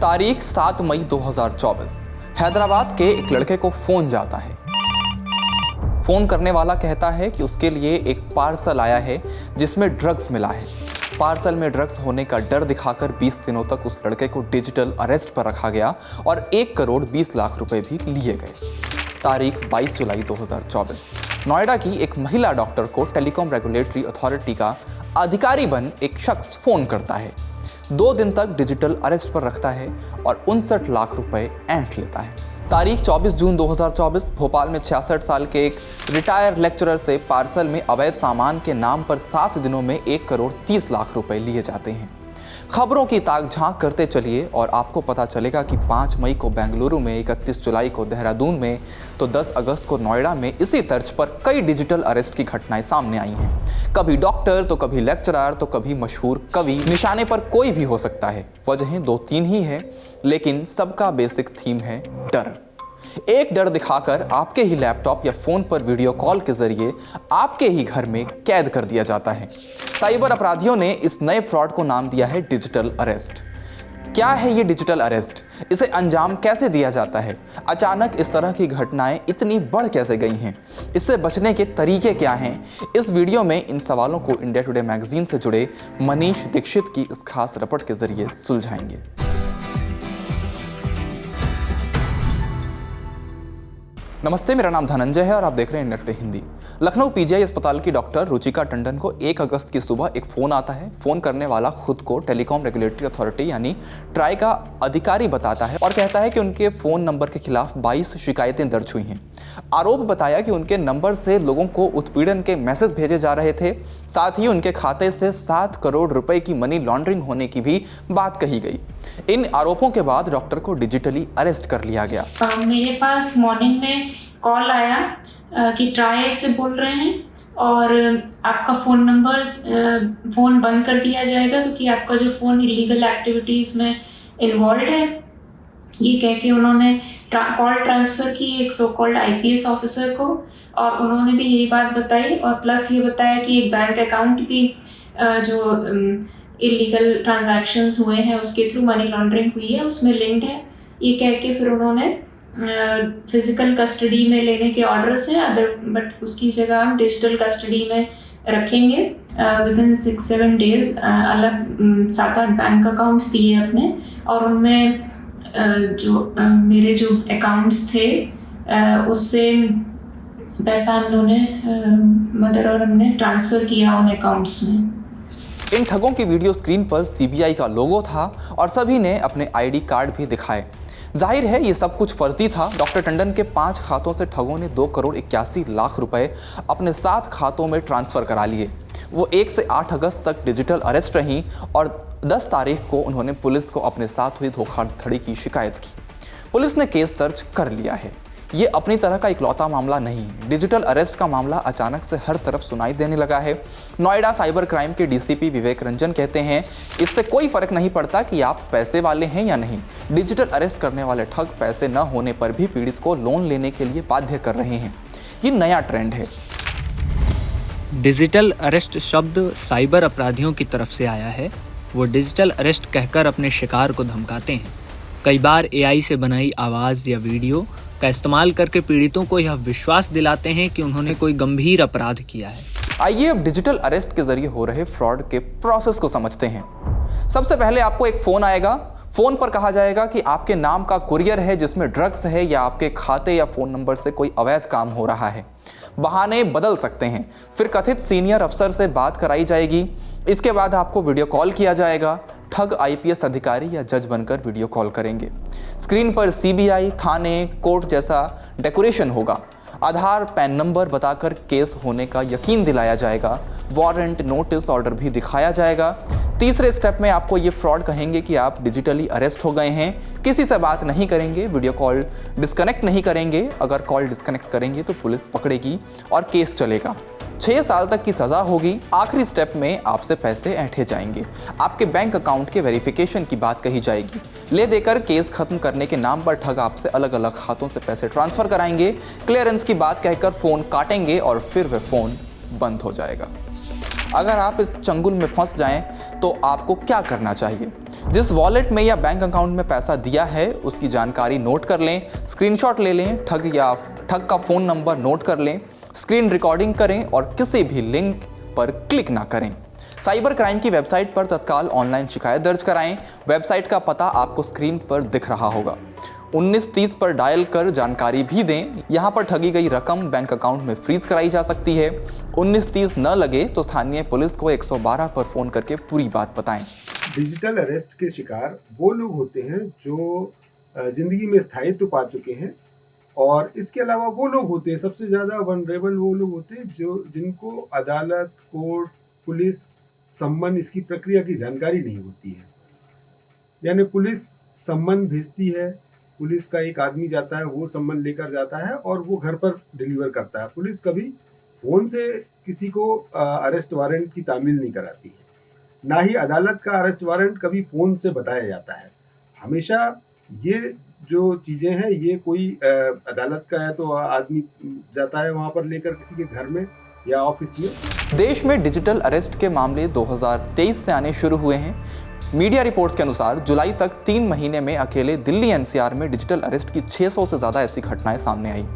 तारीख 7 मई 2024। हैदराबाद के एक लड़के को फोन जाता है। फोन करने वाला कहता है कि उसके लिए एक पार्सल आया है जिसमें ड्रग्स मिला है। पार्सल में ड्रग्स होने का डर दिखाकर 20 दिनों तक उस लड़के को डिजिटल अरेस्ट पर रखा गया और 1 करोड़ 20 लाख रुपए भी लिए गए। तारीख 22 जुलाई 2024। नोएडा की एक महिला डॉक्टर को टेलीकॉम रेगुलेटरी अथॉरिटी का अधिकारी बन एक शख्स फोन करता है। 2 दिन तक डिजिटल अरेस्ट पर रखता है और 59 लाख रुपए ऐंठ लेता है। तारीख 24 जून 2024। भोपाल में 66 साल के एक रिटायर लेक्चरर से पार्सल में अवैध सामान के नाम पर 7 दिनों में 1 करोड़ 30 लाख रुपए लिए जाते हैं। खबरों की ताक झांक करते चलिए और आपको पता चलेगा कि 5 मई को बेंगलुरु में, 31 जुलाई को देहरादून में, तो 10 अगस्त को नोएडा में इसी तर्ज पर कई डिजिटल अरेस्ट की घटनाएं सामने आई हैं। कभी डॉक्टर, तो कभी लेक्चरर, तो कभी मशहूर कवि। निशाने पर कोई भी हो सकता है। वजहें 2-3 ही है, लेकिन सबका बेसिक थीम है डर। एक डर दिखाकर आपके ही लैपटॉप या फोन पर वीडियो कॉल के जरिए आपके ही घर में कैद कर दिया जाता है। साइबर अपराधियों ने इस नए फ्रॉड को नाम दिया है डिजिटल अरेस्ट। क्या है ये डिजिटल अरेस्ट? इसे अंजाम कैसे दिया जाता है? अचानक इस तरह की घटनाएं इतनी बढ़ कैसे गई हैं? इससे बचने के तरीके क्या हैं? इस वीडियो में इन सवालों को इंडिया टुडे मैगजीन से जुड़े मनीष दीक्षित की इस खास रिपोर्ट के जरिए सुलझाएंगे। नमस्ते, मेरा नाम धनंजय है और आप देख रहे हैं India today Hindi. Lucknow PGI अस्पताल की डॉक्टर रुचिका टंडन को 1 अगस्त की सुबह एक फ़ोन आता है। फ़ोन करने वाला खुद को टेलीकॉम रेगुलेटरी अथॉरिटी यानी ट्राई का अधिकारी बताता है और कहता है कि उनके फ़ोन नंबर के खिलाफ 22 शिकायतें दर्ज हुई हैं। आरोप बताया कि उनके नंबर से लोगों को उत्पीड़न के मैसेज भेजे जा रहे थे। साथ ही उनके खाते से 7 करोड़ रुपए की मनी लॉन्ड्रिंग होने की भी बात कही गई। इन आरोपों के बाद डॉक्टर को डिजिटली अरेस्ट कर लिया गया। मेरे पास मॉर्निंग में कॉल आया कि ट्राई से बोल रहे हैं और आपका फ़ोन बंद कर दिया जाएगा क्योंकि आपका जो फ़ोन इलीगल एक्टिविटीज़ में इन्वॉल्व है। ये कह के उन्होंने कॉल ट्रांसफ़र की एक सो कॉल्ड IPS ऑफिसर को, और उन्होंने भी यही बात बताई और प्लस ये बताया कि एक बैंक अकाउंट भी जो इलीगल ट्रांजैक्शंस हुए हैं उसके थ्रू मनी लॉन्ड्रिंग हुई है उसमें लिंक्ड है। ये कह के फिर उन्होंने फिज़िकल कस्टडी में लेने के ऑर्डर्स हैं, बट उसकी जगह हम डिजिटल कस्टडी में रखेंगे विदिन 6-7 डेज़। अलग 7-8 बैंक अकाउंट्स दिए अपने, और उनमें मेरे जो अकाउंट्स थे उससे पैसा हम लोगों ने मदर और हमने ट्रांसफ़र किया उन अकाउंट्स में। इन ठगों की वीडियो स्क्रीन पर CBI का लोगो था और सभी ने अपने ID कार्ड भी दिखाए। जाहिर है ये सब कुछ फर्जी था। डॉक्टर टंडन के 5 खातों से ठगों ने 2 करोड़ 81 लाख रुपए अपने 7 खातों में ट्रांसफ़र करा लिए। वो 1 से 8 अगस्त तक डिजिटल अरेस्ट रहीं और 10 तारीख को उन्होंने पुलिस को अपने साथ हुई धोखाधड़ी की शिकायत की। पुलिस ने केस दर्ज कर लिया है। ये अपनी तरह का इकलौता मामला नहीं है। डिजिटल अरेस्ट का मामला अचानक से हर तरफ सुनाई देने लगा है। नोएडा साइबर क्राइम के DCP विवेक रंजन कहते हैं, इससे कोई फर्क नहीं पड़ता कि आप पैसे वाले हैं या नहीं। डिजिटल अरेस्ट करने वाले ठग पैसे न होने पर भी पीड़ित को लोन लेने के लिए बाध्य कर रहे हैं। ये नया ट्रेंड है। डिजिटल अरेस्ट शब्द साइबर अपराधियों की तरफ से आया है। वो डिजिटल अरेस्ट कहकर अपने शिकार को धमकाते हैं। कई बार AI से बनाई आवाज़ या वीडियो का इस्तेमाल करके पीड़ितों को यह विश्वास दिलाते हैं कि उन्होंने कोई गंभीर अपराध किया है। आइए अब डिजिटल अरेस्ट के जरिए हो रहे फ्रॉड के प्रोसेस को समझते हैं। सबसे पहले आपको एक फ़ोन आएगा। फ़ोन पर कहा जाएगा कि आपके नाम का कुरियर है जिसमें ड्रग्स है, या आपके खाते या फ़ोन नंबर से कोई अवैध काम हो रहा है। बहाने बदल सकते हैं। फिर कथित सीनियर अफसर से बात कराई जाएगी। इसके बाद आपको वीडियो कॉल किया जाएगा। ठग IPS अधिकारी या जज बनकर वीडियो कॉल करेंगे। स्क्रीन पर CBI, थाने, कोर्ट जैसा डेकोरेशन होगा। आधार, पैन नंबर बताकर केस होने का यकीन दिलाया जाएगा। वारंट, नोटिस, ऑर्डर भी दिखाया जाएगा। तीसरे स्टेप में आपको ये फ्रॉड कहेंगे कि आप डिजिटली अरेस्ट हो गए हैं। किसी से बात नहीं करेंगे, वीडियो कॉल डिस्कनेक्ट नहीं करेंगे। अगर कॉल डिस्कनेक्ट करेंगे तो पुलिस पकड़ेगी और केस चलेगा। 6 साल तक की सज़ा होगी। आखिरी स्टेप में आपसे पैसे ऐंठे जाएंगे। आपके बैंक अकाउंट के वेरिफिकेशन की बात कही जाएगी। ले देकर केस खत्म करने के नाम पर ठग आपसे अलग अलग खातों से पैसे ट्रांसफ़र कराएंगे। क्लियरेंस की बात कहकर फ़ोन काटेंगे और फिर वह फ़ोन बंद हो जाएगा। अगर आप इस चंगुल में फंस जाएं तो आपको क्या करना चाहिए? जिस वॉलेट में या बैंक अकाउंट में पैसा दिया है उसकी जानकारी नोट कर लें, स्क्रीनशॉट ले लें, ठग का फ़ोन नंबर नोट कर लें, स्क्रीन रिकॉर्डिंग करें और किसी भी लिंक पर क्लिक ना करें। साइबर क्राइम की वेबसाइट पर तत्काल ऑनलाइन शिकायत दर्ज कराएं। वेबसाइट का पता आपको स्क्रीन पर दिख रहा होगा। 1930 पर डायल कर जानकारी भी दें। यहाँ पर ठगी गई रकम बैंक अकाउंट में फ्रीज कराई जा सकती है। 1930 न लगे तो स्थानीय पुलिस को 112 पर फ़ोन करके पूरी बात बताएं। डिजिटल अरेस्ट के शिकार वो लोग होते हैं जो ज़िंदगी में स्थायित्व पा चुके हैं, और इसके अलावा वो लोग होते हैं, सबसे ज़्यादा वनरेबल वो लोग होते हैं जिनको अदालत, कोर्ट, पुलिस, सम्मन, इसकी प्रक्रिया की जानकारी नहीं होती है। यानी पुलिस सम्मन भेजती है, पुलिस का एक आदमी जाता है, वो सम्मन लेकर जाता है और वो घर पर डिलीवर करता है। पुलिस कभी फ़ोन से किसी को अरेस्ट वारंट की तामील नहीं कराती है, ना ही अदालत का अरेस्ट वारंट कभी फ़ोन से बताया जाता है। हमेशा ये जो चीज़ें हैं, ये कोई अदालत का है तो आदमी जाता है वहाँ पर लेकर किसी के घर में या ऑफिस में। देश में डिजिटल अरेस्ट के मामले 2023 से आने शुरू हुए हैं। मीडिया रिपोर्ट्स के अनुसार जुलाई तक 3 महीने में अकेले दिल्ली एनसीआर में डिजिटल अरेस्ट की 600 से ज़्यादा ऐसी घटनाएं सामने आई।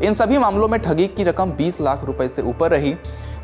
इन सभी मामलों में ठगी की रकम 20 लाख रुपए से ऊपर रही।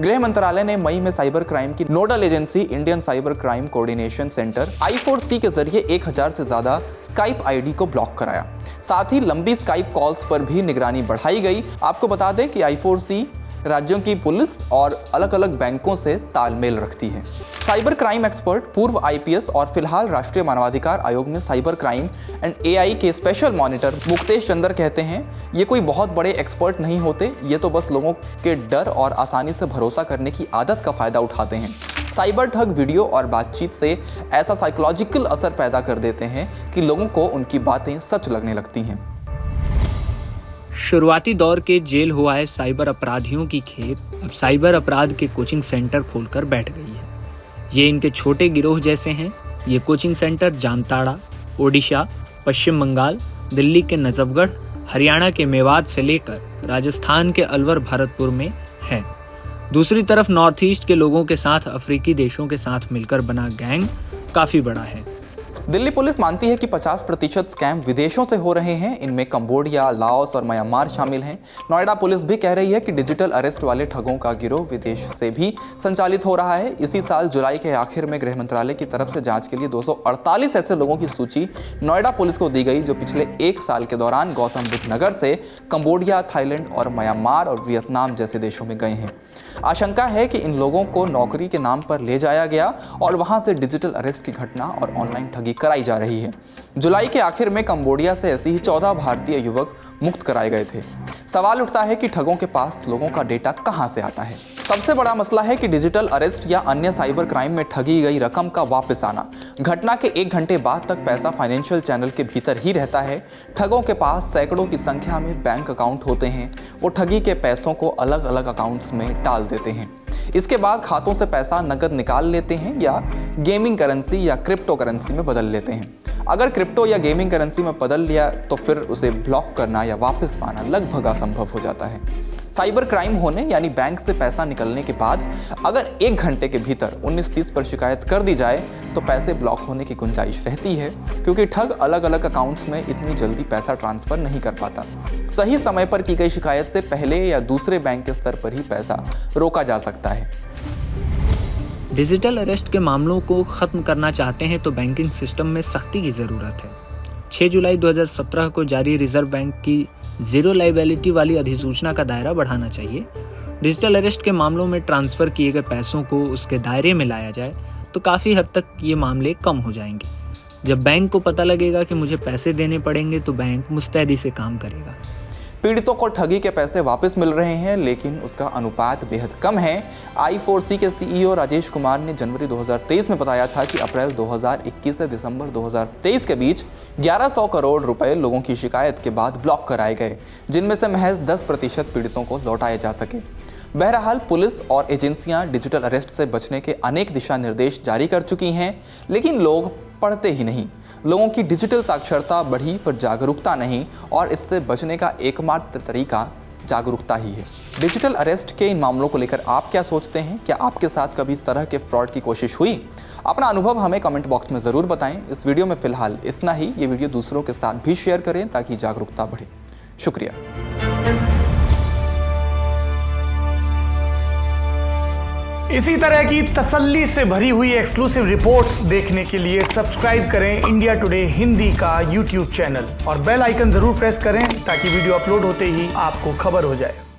गृह मंत्रालय ने मई में साइबर क्राइम की nodal agency Indian cyber crime coordination centre I4C के जरिए 1000 से ज़्यादा स्काइप आईडी को ब्लॉक कराया। साथ ही लंबी स्काइप कॉल्स पर भी निगरानी बढ़ाई गई। आपको बता दें कि I4C राज्यों की पुलिस और अलग अलग बैंकों से तालमेल रखती है। साइबर क्राइम एक्सपर्ट, पूर्व IPS और फिलहाल राष्ट्रीय मानवाधिकार आयोग में साइबर क्राइम एंड AI के स्पेशल मॉनिटर मुक्तेश चंद्र कहते हैं, ये कोई बहुत बड़े एक्सपर्ट नहीं होते, ये तो बस लोगों के डर और आसानी से भरोसा करने की आदत का फ़ायदा उठाते हैं। साइबर ठग वीडियो और बातचीत से ऐसा साइकोलॉजिकल असर पैदा कर देते हैं कि लोगों को उनकी बातें सच लगने लगती हैं। शुरुआती दौर के जेल हुआ साइबर अपराधियों की खेप अब साइबर अपराध के कोचिंग सेंटर खोलकर बैठ गई है। ये इनके छोटे गिरोह जैसे हैं। ये कोचिंग सेंटर जामताड़ा, ओडिशा, पश्चिम बंगाल, दिल्ली के नजफगढ़, हरियाणा के मेवात से लेकर राजस्थान के अलवर भरतपुर में हैं। दूसरी तरफ नॉर्थ ईस्ट के लोगों के साथ अफ्रीकी देशों के साथ मिलकर बना गैंग काफ़ी बड़ा है। दिल्ली पुलिस मानती है कि 50% स्कैम विदेशों से हो रहे हैं। इनमें कंबोडिया, लाओस और म्यांमार शामिल हैं। नोएडा पुलिस भी कह रही है कि डिजिटल अरेस्ट वाले ठगों का गिरोह विदेश से भी संचालित हो रहा है। इसी साल जुलाई के आखिर में गृह मंत्रालय की तरफ से जांच के लिए 248 ऐसे लोगों की सूची नोएडा पुलिस को दी गई जो पिछले 1 साल के दौरान गौतम बुद्ध नगर से कंबोडिया, थाईलैंड और म्यांमार और वियतनाम जैसे देशों में गए हैं। आशंका है कि इन लोगों को नौकरी के नाम पर ले जाया गया और वहां से डिजिटल अरेस्ट की घटना और ऑनलाइन ठगी कराई जा रही है। जुलाई के आखिर में कंबोडिया से ऐसे ही 14 भारतीय युवक मुक्त कराए गए थे। सवाल उठता है कि ठगों के पास लोगों का डेटा कहां से आता है। सबसे बड़ा मसला है कि डिजिटल अरेस्ट या अन्य साइबर क्राइम में ठगी गई रकम का वापस आना। घटना के 1 घंटे बाद तक पैसा फाइनेंशियल चैनल के भीतर ही रहता है। ठगों के पास सैकड़ों की संख्या में बैंक अकाउंट होते हैं। वो ठगी के पैसों को अलग अलग अकाउंट्स में डाल देते हैं। इसके बाद खातों से पैसा नकद निकाल लेते हैं या गेमिंग करेंसी या क्रिप्टो करेंसी में बदल लेते हैं। अगर क्रिप्टो या गेमिंग करेंसी में बदल लिया तो फिर उसे ब्लॉक करना या वापस पाना लगभग असंभव हो जाता है। साइबर क्राइम होने यानी बैंक से पैसा निकलने के बाद अगर 1 घंटे के भीतर 1930 पर शिकायत कर दी जाए तो पैसे ब्लॉक होने की गुंजाइश रहती है, क्योंकि ठग अलग अलग अकाउंट्स में इतनी जल्दी पैसा ट्रांसफर नहीं कर पाता। सही समय पर की गई शिकायत से पहले या दूसरे बैंक के स्तर पर ही पैसा रोका जा सकता है। डिजिटल अरेस्ट के मामलों को खत्म करना चाहते हैं तो बैंकिंग सिस्टम में सख्ती की ज़रूरत है। 6 जुलाई 2017 को जारी रिजर्व बैंक की जीरो लायबिलिटी वाली अधिसूचना का दायरा बढ़ाना चाहिए। डिजिटल अरेस्ट के मामलों में ट्रांसफ़र किए गए पैसों को उसके दायरे में लाया जाए तो काफ़ी हद तक ये मामले कम हो जाएंगे। जब बैंक को पता लगेगा कि मुझे पैसे देने पड़ेंगे तो बैंक मुस्तैदी से काम करेगा। पीड़ितों को ठगी के पैसे वापस मिल रहे हैं, लेकिन उसका अनुपात बेहद कम है। I4C के CEO राजेश कुमार ने जनवरी 2023 में बताया था कि अप्रैल 2021 से दिसंबर 2023 के बीच 1100 करोड़ रुपए लोगों की शिकायत के बाद ब्लॉक कराए गए, जिनमें से महज 10% पीड़ितों को लौटाए जा सके। बहरहाल पुलिस और एजेंसियां डिजिटल अरेस्ट से बचने के अनेक दिशा निर्देश जारी कर चुकी हैं, लेकिन लोग पढ़ते ही नहीं। लोगों की डिजिटल साक्षरता बढ़ी पर जागरूकता नहीं, और इससे बचने का एकमात्र तरीका जागरूकता ही है। डिजिटल अरेस्ट के इन मामलों को लेकर आप क्या सोचते हैं? क्या आपके साथ कभी इस तरह के फ्रॉड की कोशिश हुई? अपना अनुभव हमें कमेंट बॉक्स में ज़रूर बताएं। इस वीडियो में फिलहाल इतना ही। ये वीडियो दूसरों के साथ भी शेयर करें ताकि जागरूकता बढ़े। शुक्रिया। इसी तरह की तसल्ली से भरी हुई एक्सक्लूसिव रिपोर्ट्स देखने के लिए सब्सक्राइब करें इंडिया टुडे हिंदी का यूट्यूब चैनल और बेल आइकन जरूर प्रेस करें ताकि वीडियो अपलोड होते ही आपको खबर हो जाए।